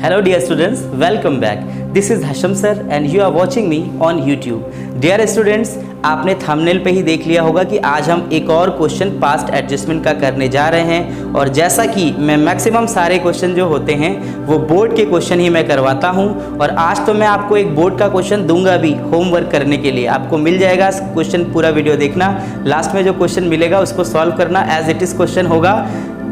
Hello dear students, welcome back. This is Hasham sir and you are watching me on YouTube. Dear students, आपने thumbnail पे ही देख लिया होगा कि आज हम एक और क्वेश्चन पास्ट एडजस्टमेंट का करने जा रहे हैं और जैसा कि मैं मैक्सिमम सारे क्वेश्चन जो होते हैं वो बोर्ड के क्वेश्चन ही मैं करवाता हूं और आज तो मैं आपको एक बोर्ड का क्वेश्चन दूंगा भी होमवर्क करने के लिए। आपको मिल जाएगा क्वेश्चन, पूरा वीडियो देखना, लास्ट में जो क्वेश्चन मिलेगा उसको सॉल्व करना, एज इट इज़ क्वेश्चन होगा।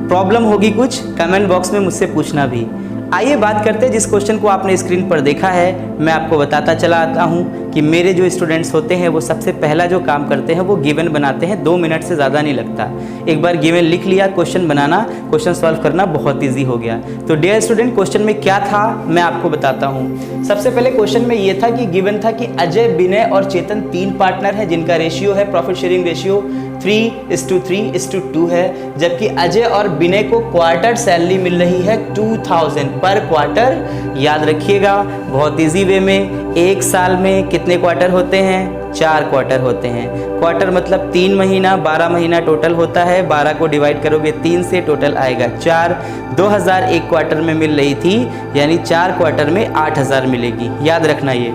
प्रॉब्लम होगी कुछ, कमेंट बॉक्स में मुझसे पूछना भी। आइए बात करते हैं जिस क्वेश्चन को आपने स्क्रीन पर देखा है। मैं आपको बताता चला आता हूँ कि मेरे जो स्टूडेंट्स होते हैं वो सबसे पहला जो काम करते हैं वो गिवन बनाते हैं। 2 मिनट से ज़्यादा नहीं लगता। एक बार गिवन लिख लिया, क्वेश्चन बनाना, क्वेश्चन सॉल्व करना बहुत ईजी हो गया। तो डियर स्टूडेंट, क्वेश्चन में क्या था मैं आपको बताता हूँ। सबसे पहले क्वेश्चन में ये था कि गिवन था कि अजय, विनय और चेतन 3 पार्टनर हैं जिनका रेशियो है, प्रॉफिट शेयरिंग रेशियो 3:3:2 है, जबकि अजय और विनय को क्वार्टर सैलरी मिल रही है 2000 पर क्वार्टर। याद रखिएगा बहुत इजी वे में, एक साल में कितने क्वार्टर होते हैं? 4 क्वार्टर होते हैं। क्वार्टर मतलब 3 महीना, 12 महीना टोटल होता है। 12 को डिवाइड करोगे 3 से, टोटल आएगा 4। 2000 एक क्वार्टर में मिल रही थी, यानी 4 क्वार्टर में 8000 मिलेगी। याद रखना ये।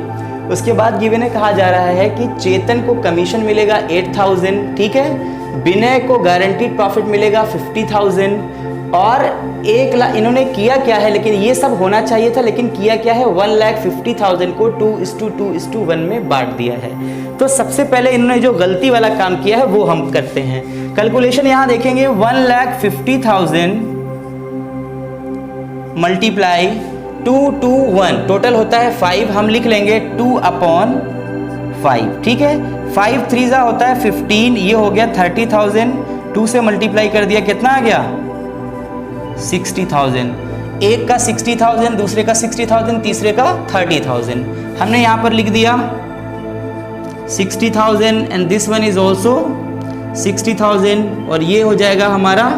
उसके बाद गिवन में कहा जा रहा है कि चेतन को कमीशन मिलेगा 8000, ठीक है। विनय को गारंटीड प्रॉफिट मिलेगा 50000 और 1 लाख। इन्होंने किया क्या है, लेकिन ये सब होना चाहिए था, लेकिन किया क्या है, 1,50,000 को 2:2:1 में बांट दिया है। तो सबसे पहले इन्होंने जो गलती वाला काम किया है वो हम करते हैं। कैलकुलेशन यहाँ देखेंगे, 1,50,000 मल्टीप्लाई 2:1, टोटल होता है 5। हम लिख लेंगे 2/5, ठीक है। 5 3 होता है 15, ये हो गया 30,000। 2 से मल्टीप्लाई कर दिया, कितना आ गया? 60,000। एक का 60,000, दूसरे का 60,000, तीसरे का 30,000। हमने यहाँ पर लिख दिया 60,000 and this one is also 60,000 और ये हो जाएगा हमारा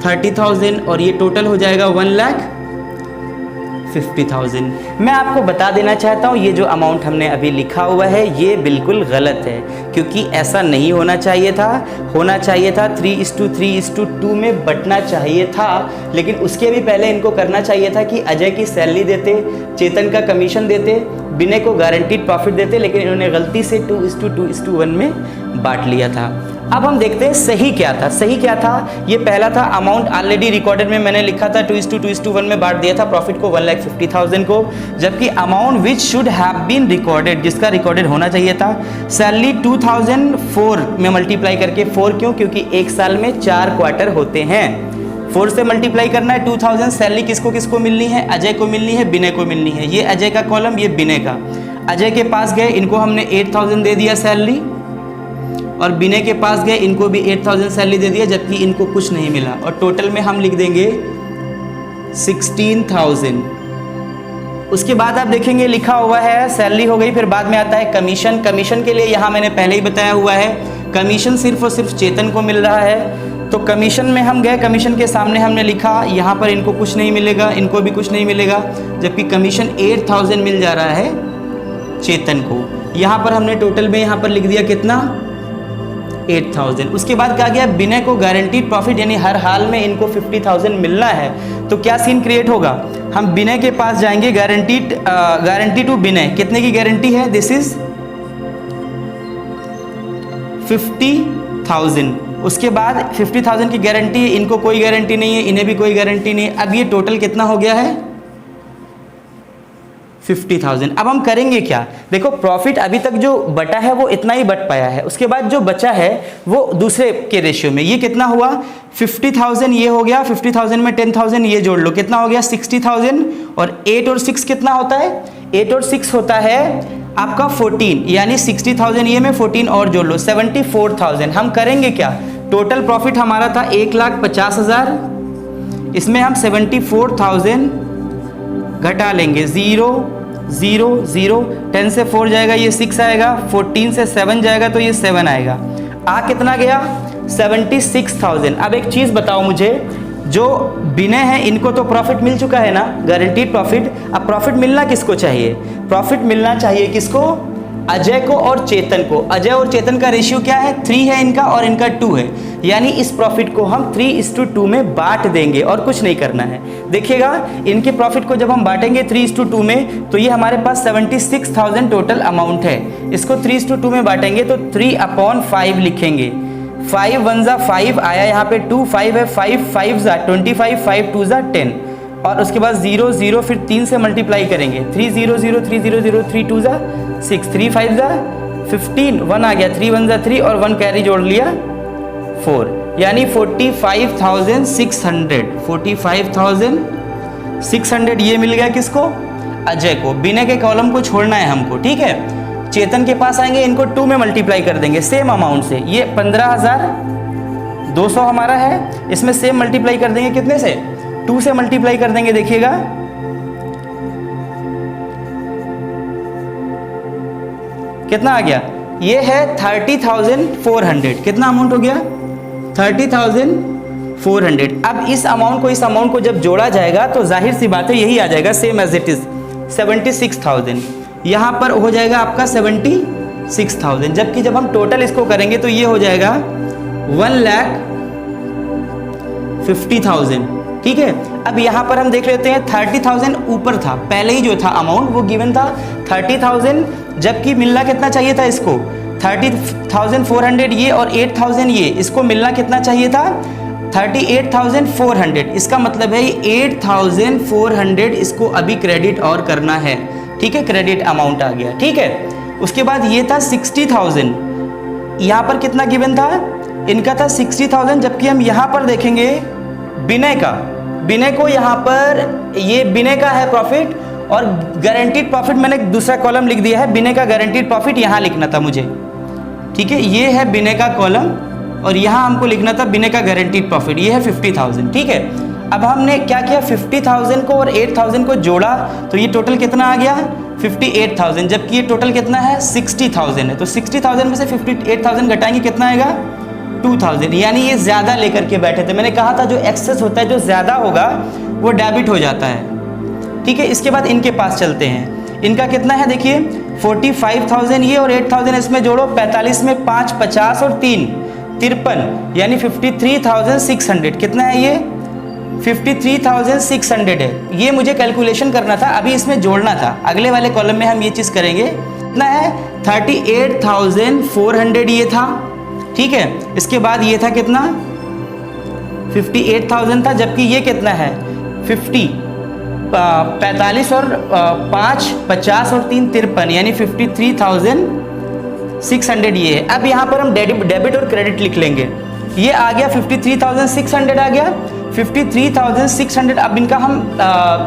30,000 और ये टोटल हो जाएगा 1,50,000। मैं आपको बता देना चाहता हूँ ये जो अमाउंट हमने अभी लिखा हुआ है ये बिल्कुल गलत है, क्योंकि ऐसा नहीं होना चाहिए था। होना चाहिए था 3:3:2 में बंटना चाहिए था, लेकिन उसके भी पहले इनको करना चाहिए था कि अजय की सैलरी देते, चेतन का कमीशन देते, विनय को गारंटीड प्रॉफिट देते, लेकिन इन्होंने गलती से 2:2:1 में बांट लिया था। अब हम देखते हैं सही क्या था। सही क्या था? ये पहला था, अमाउंट ऑलरेडी रिकॉर्डेड में मैंने लिखा था 2:2:1 में बांट दिया था प्रॉफिट को, 1,50,000 को, जबकि amount which should have been recorded, जिसका रिकॉर्डेड होना चाहिए था, सैलरी 2004 में मल्टीप्लाई करके। 4 क्यों? क्योंकि एक साल में 4 क्वार्टर होते हैं। 4 से मल्टीप्लाई करना है 2000। सैलरी किसको किसको मिलनी है? अजय को मिलनी है, विनय को मिलनी है। ये अजय का कॉलम, ये विनय का। अजय के पास गए, इनको हमने 8000 दे दिया सैलरी, और विनय के पास गए, इनको भी 8000 सैलरी दे दिया, जबकि इनको कुछ नहीं मिला। और टोटल में हम लिख देंगे 16,000। उसके बाद आप देखेंगे लिखा हुआ है सैलरी हो गई, फिर बाद में आता है कमीशन। कमीशन के लिए यहाँ मैंने पहले ही बताया हुआ है, कमीशन सिर्फ और सिर्फ चेतन को मिल रहा है। तो कमीशन में हम गए, कमीशन के सामने हमने लिखा, यहाँ पर इनको कुछ नहीं मिलेगा, इनको भी कुछ नहीं मिलेगा, जबकि कमीशन 8000 मिल जा रहा है चेतन को। यहाँ पर हमने टोटल में यहाँ पर लिख दिया कितना? 8000। उसके बाद कहा गया विनय को गारंटीड प्रॉफिट, यानी हर हाल में इनको 50,000 मिलना है। तो क्या सीन क्रिएट होगा? हम विनय के पास जाएंगे, गारंटी टू विनय, कितने की गारंटी है? This is 50,000। उसके बाद 50,000 की गारंटी है, इनको कोई गारंटी नहीं है, इन्हें भी कोई गारंटी नहीं है। अब ये टोटल कितना हो गया है? 50,000। अब हम करेंगे क्या? देखो, प्रॉफिट अभी तक जो बटा है वो इतना ही बट पाया है, उसके बाद जो बचा है वो दूसरे के रेशियो में। ये कितना हुआ? 50,000 ये हो गया, 50,000 में 10,000 ये जोड़ लो, कितना हो गया? 60,000। और 8 और 6 कितना होता है? 8 और 6 होता है आपका 14, यानी 60,000 ये में 14 और जोड़ लो, 74,000। हम करेंगे क्या? टोटल प्रॉफिट हमारा था 1,50,000, इसमें हम 74,000 घटा लेंगे, 0 0 0, 10 से 4 जाएगा, ये 6 आएगा, 14 से 7 जाएगा तो ये 7 आएगा। कितना गया? 76,000। अब एक चीज़ बताओ मुझे, जो विनय है इनको तो प्रॉफिट मिल चुका है ना, गारंटीड प्रॉफिट। अब प्रॉफिट मिलना किसको चाहिए? प्रॉफिट मिलना चाहिए किसको? अजय को और चेतन को, अजय और चेतन का रेशियो क्या है, 3 है इनका और इनका 2 है, यानी इस प्रॉफिट को हम 3:2 में बांट देंगे और कुछ नहीं करना है। देखिएगा इनके प्रॉफिट को जब हम बांटेंगे 3:2 में तो ये हमारे पास 76,000 टोटल अमाउंट है। इसको 3:2 में बांटेंगे तो 3/5 लिखेंगे। 5 1 ज़ा 5 आया, यहाँ पे 2 5 है, 5 5 ज़ा 25, 5 2 ज़ा 10 और उसके बाद 0 0 फिर 3 से मल्टीप्लाई करेंगे, 3 0 0 3 0 0 3 2 ज़ा 6, 3 5 ज़ा 15, 1 आ गया, 3 1 ज़ा 3 और 1 कैरी जोड़ लिया 4, यानी 45,600 45,600 ये मिल गया किसको, अजय को। बिना के कॉलम को छोड़ना है हमको, ठीक है। चेतन के पास आएंगे, इनको 2 में मल्टीप्लाई कर देंगे सेम अमाउंट से, ये 15,200 हमारा है, इसमें सेम मल्टीप्लाई कर देंगे कितने से, 2 से मल्टीप्लाई कर देंगे। देखिएगा कितना आ गया, ये है 30,400, कितना अमाउंट हो गया, 30,400। अब इस अमाउंट को जब जोड़ा जाएगा तो जाहिर सी बात है यही आ जाएगा सेम एज इट इज 76,000, यहाँ पर हो जाएगा आपका 76,000, जबकि जब हम टोटल इसको करेंगे तो ये हो जाएगा 1,50,000, ठीक है। अब यहाँ पर हम देख लेते हैं 30,000 ऊपर था, पहले ही जो था अमाउंट वो गिवन था 30,000, जबकि मिलना कितना चाहिए था इसको, 30,400 ये और 8,000 ये, इसको मिलना कितना चाहिए था 38,400। इसका मतलब है 8,400 इसको अभी क्रेडिट और करना है, ठीक है, क्रेडिट अमाउंट आ गया, ठीक है। उसके बाद ये था 60,000, यहाँ पर कितना गिवन था, इनका था 60,000, जबकि हम यहाँ पर देखेंगे विनय को यहाँ पर ये विनय का है प्रॉफिट और गारंटीड प्रॉफिट मैंने दूसरा कॉलम लिख दिया है, विनय का गारंटीड प्रॉफिट यहाँ लिखना था मुझे, ठीक है। ये है विनय का कॉलम और यहाँ हमको लिखना था विनय का गारंटीड प्रॉफिट, ये है 50,000, ठीक है। अब हमने क्या किया, 50,000 को और 8,000 को जोड़ा तो ये टोटल कितना आ गया 58,000, जबकि ये टोटल कितना है 60,000 है, तो 60,000 में से 58,000 घटाएंगे कितना आएगा 2,000, यानी ये ज़्यादा लेकर के बैठे थे। मैंने कहा था जो एक्सेस होता है जो ज़्यादा होगा वो डेबिट हो जाता है, ठीक है। इसके बाद इनके पास चलते हैं, इनका कितना है देखिए 45,000 ये और 8,000 इसमें जोड़ो, 45 में 5 50 और 3 53, यानी 53,600, कितना है ये 53,600 है। ये मुझे कैलकुलेशन करना था, अभी इसमें जोड़ना था, अगले वाले कॉलम में हम ये चीज़ करेंगे। कितना है 38,400 ये था, ठीक है। इसके बाद ये था कितना 58,000 था, जबकि ये कितना है 45 और 5 50 और 3 53, यानी 53,600 ये है। अब यहाँ पर हम डेबिट और क्रेडिट लिख लेंगे, ये आ गया 53,600 आ गया 53,600। अब इनका हम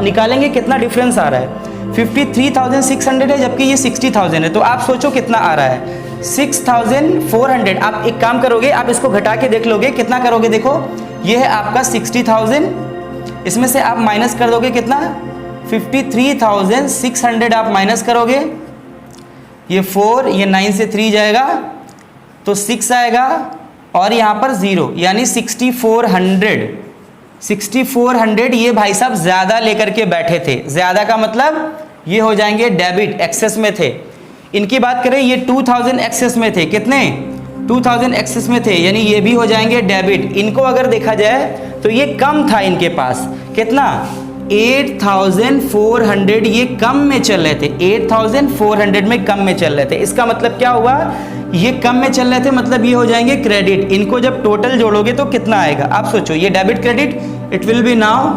निकालेंगे कितना डिफरेंस आ रहा है, 53,600 है जबकि ये 60,000 है, तो आप सोचो कितना आ रहा है 6,400। आप एक काम करोगे, आप इसको घटा के देख लोगे, कितना करोगे देखो, ये है आपका 60,000, इसमें से आप माइनस कर दोगे कितना 53,600 आप माइनस करोगे, ये 4 ये 9 से 3 जाएगा तो 6 आएगा और यहाँ पर 0, यानी 6,400 ये भाई साहब ज़्यादा लेकर के बैठे थे। ज़्यादा का मतलब ये हो जाएंगे डेबिट, एक्सेस में थे। इनकी बात करें ये 2,000 एक्सेस में थे, कितने 2,000 एक्सेस में थे, यानी ये भी हो जाएंगे डेबिट। इनको अगर देखा जाए तो ये कम था इनके पास, कितना 8,400 ये कम में चल रहे थे, 8,400 में कम में चल रहे थे। इसका मतलब क्या हुआ, ये कम में चल रहे थे, मतलब ये हो जाएंगे क्रेडिट। इनको जब टोटल जोड़ोगे तो कितना आएगा, आप सोचो, ये debit credit it will be now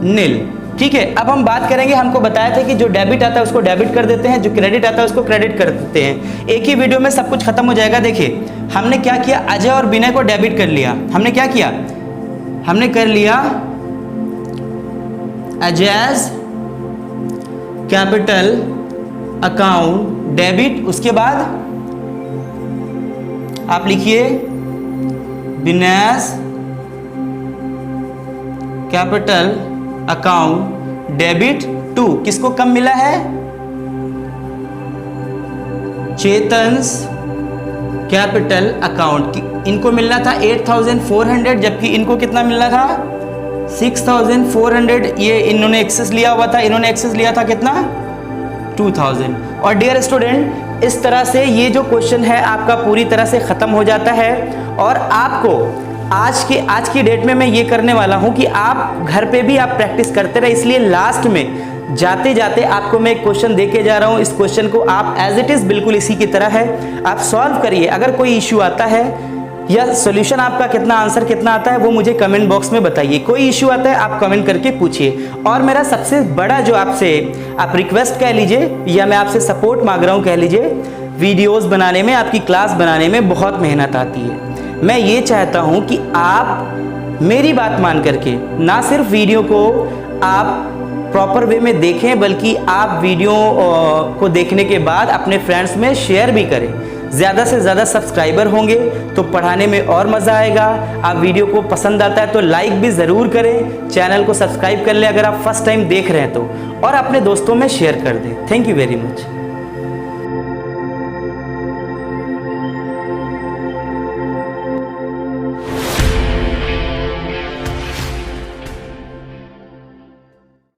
nil, ठीक है। अब हम बात करेंगे, हमको बताया था कि जो डेबिट आता है उसको डेबिट कर देते हैं, जो क्रेडिट आता है उसको क्रेडिट कर देते हैं। एक ही वीडियो में सब कुछ खत्म हो जाएगा। देखिए हमने क्या किया, अजय और विनय को डेबिट कर लिया। हमने क्या किया, हमने कर लिया अजय's कैपिटल अकाउंट डेबिट। उसके बाद आप लिखिए विनय's कैपिटल अकाउंट डेबिट टू, किसको कम मिला है, चेतन्स कैपिटल अकाउंट। इनको मिलना था 8,400 जबकि इनको कितना मिलना था 6,400। ये इन्होंने एक्सेस लिया हुआ था, इन्होंने एक्सेस लिया था कितना 2000। और डियर स्टूडेंट, इस तरह से ये जो क्वेश्चन है आपका पूरी तरह से ख़त्म हो जाता है। और आपको आज की डेट में मैं ये करने वाला हूँ कि आप घर पे भी आप प्रैक्टिस करते रहे, इसलिए लास्ट में जाते जाते आपको मैं एक क्वेश्चन दे के जा रहा हूँ। इस क्वेश्चन को आप एज इट इज़ बिल्कुल इसी की तरह है आप सॉल्व करिए। अगर कोई इश्यू आता है या सॉल्यूशन आपका कितना आंसर कितना आता है वो मुझे कमेंट बॉक्स में बताइए। कोई इश्यू आता है आप कमेंट करके पूछिए। और मेरा सबसे बड़ा जो आपसे आप रिक्वेस्ट कह लीजिए या मैं आपसे सपोर्ट मांग रहा हूँ कह लीजिए, वीडियोस बनाने में, आपकी क्लास बनाने में बहुत मेहनत आती है। मैं ये चाहता हूँ कि आप मेरी बात मान करके ना सिर्फ वीडियो को आप प्रॉपर वे में देखें, बल्कि आप वीडियो को देखने के बाद अपने फ्रेंड्स में शेयर भी करें। ज़्यादा से ज़्यादा सब्सक्राइबर होंगे तो पढ़ाने में और मज़ा आएगा। आप वीडियो को पसंद आता है तो लाइक भी ज़रूर करें, चैनल को सब्सक्राइब कर लें अगर आप फर्स्ट टाइम देख रहे हैं तो, और अपने दोस्तों में शेयर कर दें। Thank you very much.